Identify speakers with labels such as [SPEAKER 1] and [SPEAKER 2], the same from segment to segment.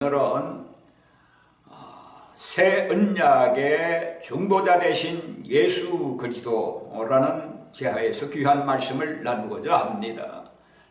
[SPEAKER 1] 오늘은 새 언약의 중보자 되신 예수 그리스도라는 제하에서 귀한 말씀을 나누고자 합니다.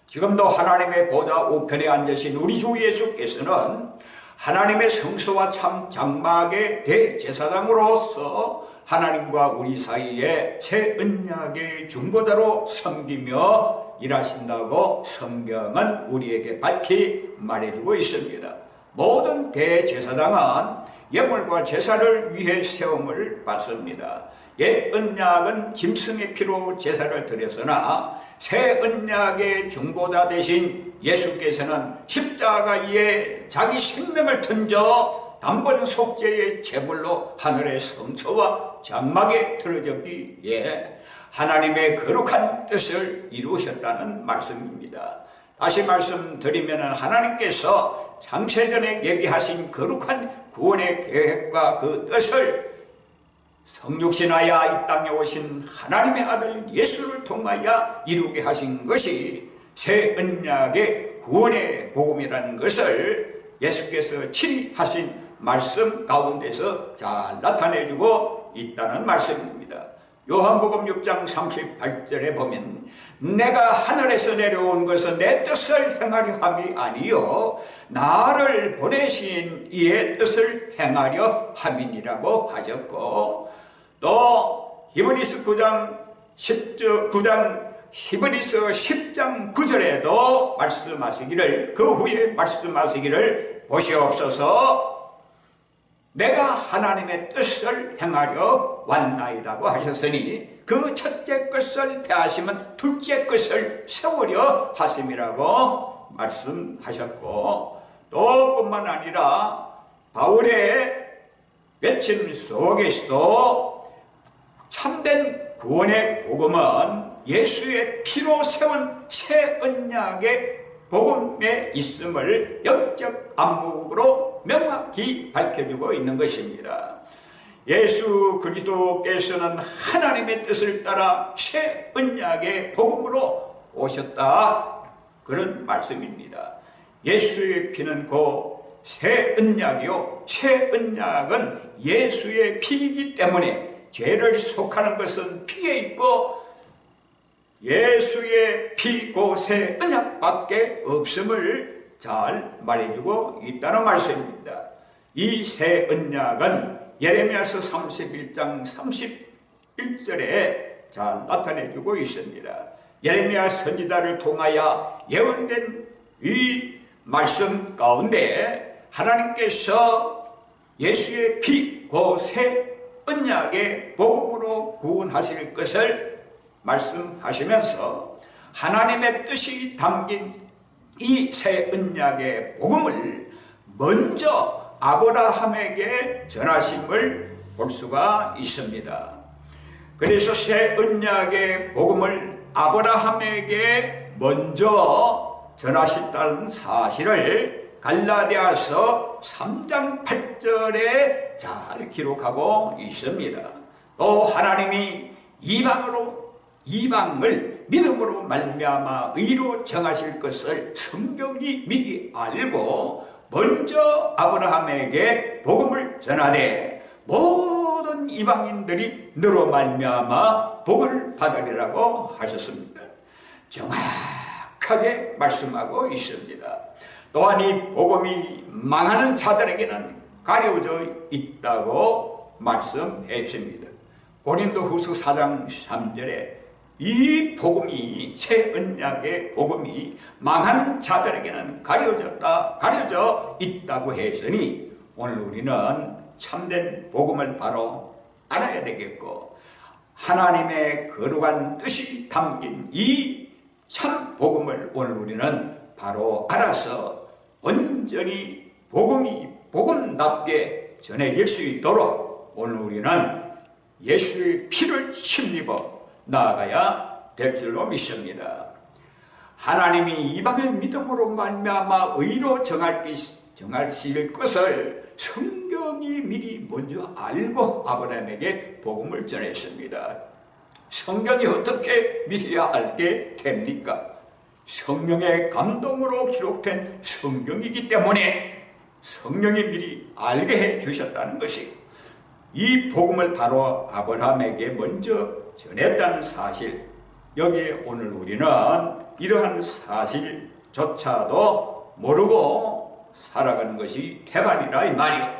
[SPEAKER 1] 지금도 하나님의 보좌 우편에 앉으신 우리 주 예수께서는 하나님의 성소와 참 장막의 대제사장으로서 하나님과 우리 사이에 새 언약의 중보자로 섬기며 일하신다고 성경은 우리에게 밝히 말해주고 있습니다. 모든 대제사장은 예물과 제사를 위해 세움을 받습니다. 옛 언약은 짐승의 피로 제사를 드렸으나 새 언약의 중보자 되신 예수께서는 십자가 위에 자기 생명을 던져 단번 속죄의 제물로 하늘의 성소와 장막에 들어졌기에 하나님의 거룩한 뜻을 이루셨다는 말씀입니다. 다시 말씀드리면 하나님께서 창세전에 예비하신 거룩한 구원의 계획과 그 뜻을 성육신하여 이 땅에 오신 하나님의 아들 예수를 통하여 이루게 하신 것이 새 언약의 구원의 복음이라는 것을 예수께서 친히 하신 말씀 가운데서 잘 나타내주고 있다는 말씀입니다. 요한복음 6장 38절에 보면 내가 하늘에서 내려온 것은 내 뜻을 행하려 함이 아니요 나를 보내신 이의 뜻을 행하려 함이니라고 하셨고, 또 히브리서 10장 9절에도 말씀하시기를, 그 후에 말씀하시기를 보시옵소서 내가 하나님의 뜻을 행하려 왔나이다고 하셨으니 그 첫째 것을 폐하시면 둘째 것을 세우려 하심이라고 말씀하셨고, 또 뿐만 아니라 바울의 외침 속에서도 참된 구원의 복음은 예수의 피로 세운 새 언약의 복음에 있음을 영적 안목으로 명확히 밝혀주고 있는 것입니다. 예수 그리스도께서는 하나님의 뜻을 따라 새 언약의 복음으로 오셨다, 그런 말씀입니다. 예수의 피는 곧 새 언약이요, 새 언약은 예수의 피이기 때문에 죄를 속하는 것은 피에 있고 예수의 피 곧 새 언약밖에 없음을 잘 말해주고 있다는 말씀입니다. 이 새 언약은 예레미야서 31장 31절에 잘 나타내주고 있습니다. 예레미야 선지자를 통하여 예언된 이 말씀 가운데 하나님께서 예수의 피 곧 새 언약의 복음으로 구원하실 것을 말씀하시면서 하나님의 뜻이 담긴 이 새 언약의 복음을 먼저 아브라함에게 전하심을 볼 수가 있습니다. 그래서 새 언약의 복음을 아브라함에게 먼저 전하셨다는 사실을 갈라디아서 3장 8절에 잘 기록하고 있습니다. 또 하나님이 이방을 믿음으로 말미암아 의로 정하실 것을 성경이 미리 알고 먼저 아브라함에게 복음을 전하되 모든 이방인들이 너로 말미암아 복을 받으리라고 하셨습니다. 정확하게 말씀하고 있습니다. 또한 이 복음이 망하는 자들에게는 가려져 있다고 말씀했습니다. 고린도후서 4장 3절에 이 복음이, 새 언약의 복음이 망하는 자들에게는 가려져 있다고 했으니 오늘 우리는 참된 복음을 바로 알아야 되겠고, 하나님의 거룩한 뜻이 담긴 이 참 복음을 오늘 우리는 바로 알아서 온전히 복음답게 전해질 수 있도록 오늘 우리는 예수의 피를 힘입어 나아가야 될 줄로 믿습니다. 하나님이 이방을 믿음으로 말미암아 의로 정하실 것을 성경이 미리 먼저 알고 아브라함에게 복음을 전했습니다. 성경이 어떻게 미리 알게 됩니까? 성령의 감동으로 기록된 성경이기 때문에 성령이 미리 알게 해 주셨다는 것이고, 이 복음을 바로 아브라함에게 먼저 전했다는 사실, 여기에 오늘 우리는 이러한 사실조차도 모르고 살아가는 것이 태반이라 이 말이요.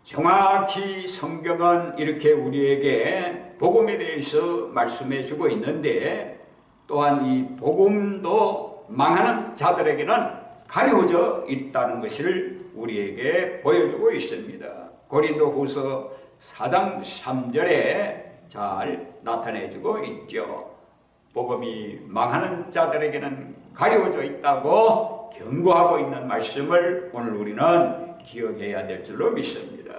[SPEAKER 1] 정확히 성경은 이렇게 우리에게 복음에 대해서 말씀해 주고 있는데, 또한 이 복음도 망하는 자들에게는 가려져 있다는 것을 우리에게 보여주고 있습니다. 고린도후서 4장 3절에 잘 나타내주고 있죠. 복음이 망하는 자들에게는 가려져 있다고 경고하고 있는 말씀을 오늘 우리는 기억해야 될 줄로 믿습니다.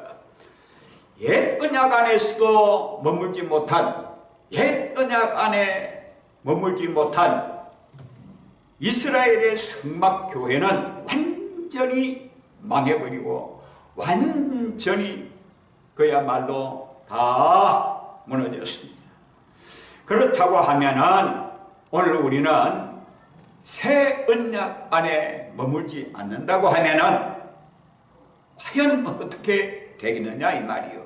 [SPEAKER 1] 옛 언약 안에서도 머물지 못한, 옛 언약 안에 머물지 못한 이스라엘의 성막교회는 완전히 망해버리고 완전히 그야말로 다 무너졌습니다. 그렇다고 하면은 오늘 우리는 새 언약 안에 머물지 않는다고 하면은 과연 어떻게 되겠느냐 이 말이요.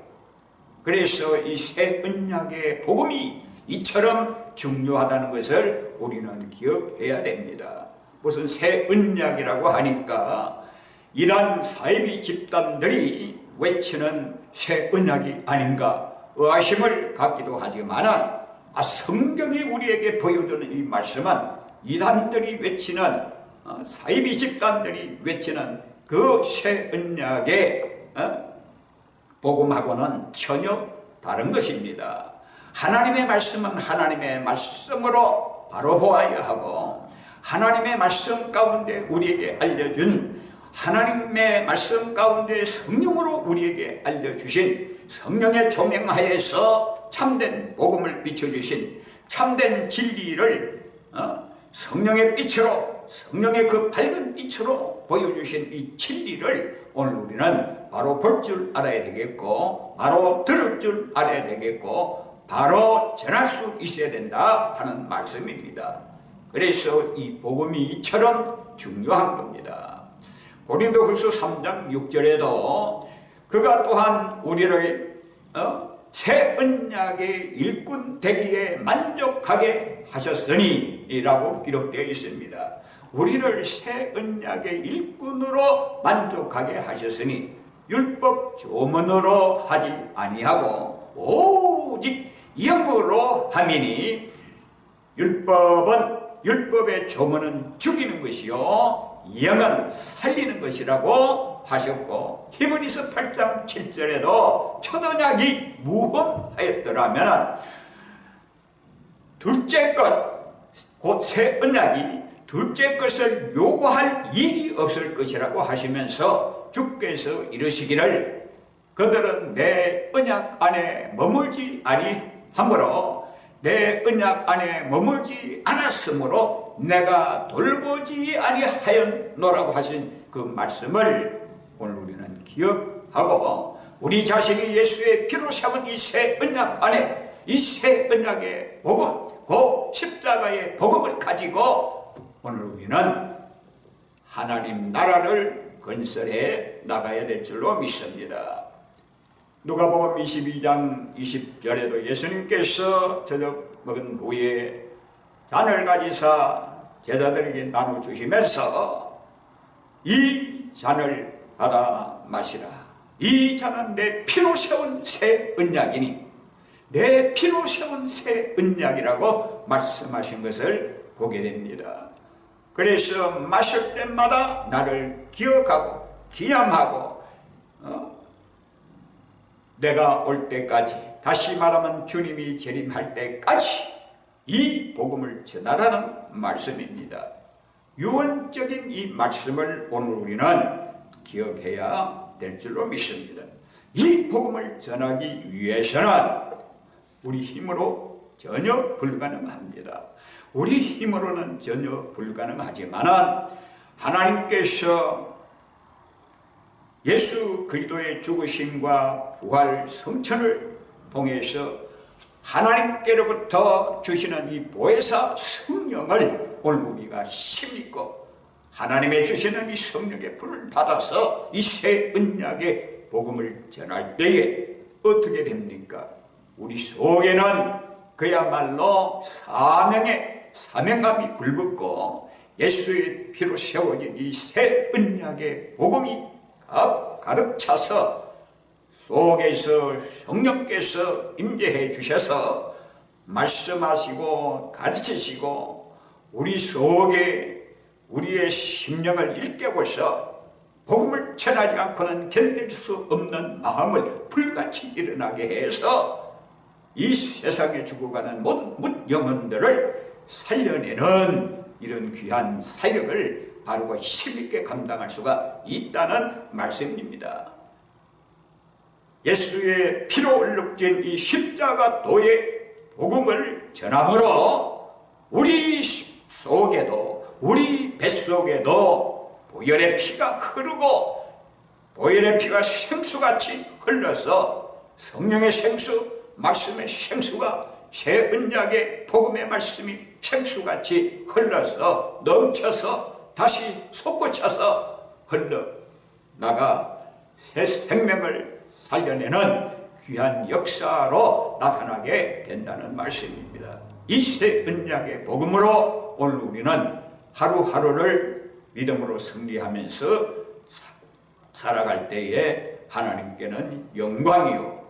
[SPEAKER 1] 그래서 이 새 언약의 복음이 이처럼 중요하다는 것을 우리는 기억해야 됩니다. 무슨 새 언약이라고 하니까 이란 사이비 집단들이 외치는 새 언약이 아닌가 의아심을 갖기도 하지만, 성경이 우리에게 보여주는 이 말씀은 이단들이 외치는, 사이비 집단들이 외치는 그 새 언약의 복음하고는 전혀 다른 것입니다. 하나님의 말씀은 하나님의 말씀으로 바로 보아야 하고, 하나님의 말씀 가운데 우리에게 알려준, 하나님의 말씀 가운데 성령으로 우리에게 알려주신, 성령의 조명하에서 참된 복음을 비춰주신, 참된 진리를 성령의 빛으로, 성령의 그 밝은 빛으로 보여주신 이 진리를 오늘 우리는 바로 볼 줄 알아야 되겠고, 바로 들을 줄 알아야 되겠고, 바로 전할 수 있어야 된다 하는 말씀입니다. 그래서 이 복음이 이처럼 중요한 겁니다. 고린도후서 3장 6절에도 그가 또한 우리를 새 언약의 일꾼 되기에 만족하게 하셨으니 라고 기록되어 있습니다. 우리를 새 언약의 일꾼으로 만족하게 하셨으니 율법 조문으로 하지 아니하고 오직 영으로 함이니, 율법의 조문은 죽이는 것이요 영은 살리는 것이라고 하셨고, 히브리서 8장 7절에도 첫 언약이 무험하였더라면 둘째 것, 곧 새 언약이 둘째 것을 요구할 일이 없을 것이라고 하시면서 주께서 이르시기를 그들은 내 언약 안에 머물지 아니하므로, 내 언약 안에 머물지 않았으므로 내가 돌보지 아니하였노라고 하신 그 말씀을 오늘 우리는 기억하고, 우리 자신이 예수의 피로 삼은 이 새 언약 안에, 이 새 언약의 복음, 그 십자가의 복음을 가지고 오늘 우리는 하나님 나라를 건설해 나가야 될 줄로 믿습니다. 누가복음 22장 20절에도 예수님께서 저녁 먹은 후에 잔을 가지사 제자들에게 나눠주시면서 이 잔을 받아 마시라. 이 잔은 내 피로 세운 새 언약이니, 내 피로 세운 새 언약이라고 말씀하신 것을 보게 됩니다. 그래서 마실 때마다 나를 기억하고 기념하고 내가 올 때까지, 다시 말하면 주님이 재림할 때까지 이 복음을 전하라는 말씀입니다. 유언적인 이 말씀을 오늘 우리는 기억해야 될 줄로 믿습니다. 이 복음을 전하기 위해서는 우리 힘으로 전혀 불가능합니다. 우리 힘으로는 전혀 불가능하지만 하나님께서 예수 그리스도의 죽으심과 부활 성천을 통해서 하나님께로부터 주시는 이 보혜사 성령을 오늘 우리가 힘입고 하나님의 주시는 이 성령의 불을 받아서 이 새 언약의 복음을 전할 때에 어떻게 됩니까? 우리 속에는 그야말로 사명감이 불붙고 예수의 피로 세워진 이 새 언약의 복음이 가득 차서 속에서 성령께서 임재해 주셔서 말씀하시고 가르치시고 우리 속에 우리의 심령을 일깨워서 복음을 전하지 않고는 견딜 수 없는 마음을 불같이 일어나게 해서 이 세상에 죽어가는 모든 영혼들을 살려내는 이런 귀한 사역을 바르고 힘있게 감당할 수가 있다는 말씀입니다. 예수의 피로 얼룩진 이 십자가도의 복음을 전함으로 우리 속에도 우리 뱃속에도 보혈의 피가 흐르고 보혈의 피가 생수같이 흘러서 성령의 생수, 말씀의 생수가 새 언약의 복음의 말씀이 생수같이 흘러서 넘쳐서 다시 솟구쳐서 흘러나가 새 생명을 살려내는 귀한 역사로 나타나게 된다는 말씀입니다. 이 새 언약의 복음으로 오늘 우리는 하루하루를 믿음으로 승리하면서 살아갈 때에 하나님께는 영광이요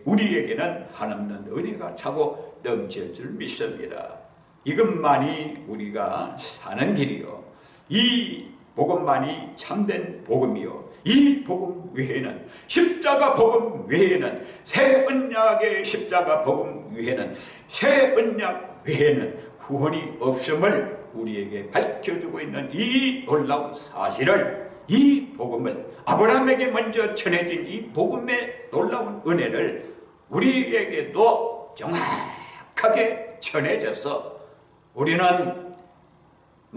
[SPEAKER 1] 우리에게는 한없는 은혜가 차고 넘칠 줄 믿습니다. 이것만이 우리가 사는 길이요 이 복음만이 참된 복음이요 이 복음 외에는 십자가 복음 외에는 새 언약의 십자가 복음 외에는 새 언약 외에는 구원이 없음을 우리에게 밝혀주고 있는 이 놀라운 사실을 이 복음을 아브라함에게 먼저 전해진 이 복음의 놀라운 은혜를 우리에게도 정확하게 전해져서 우리는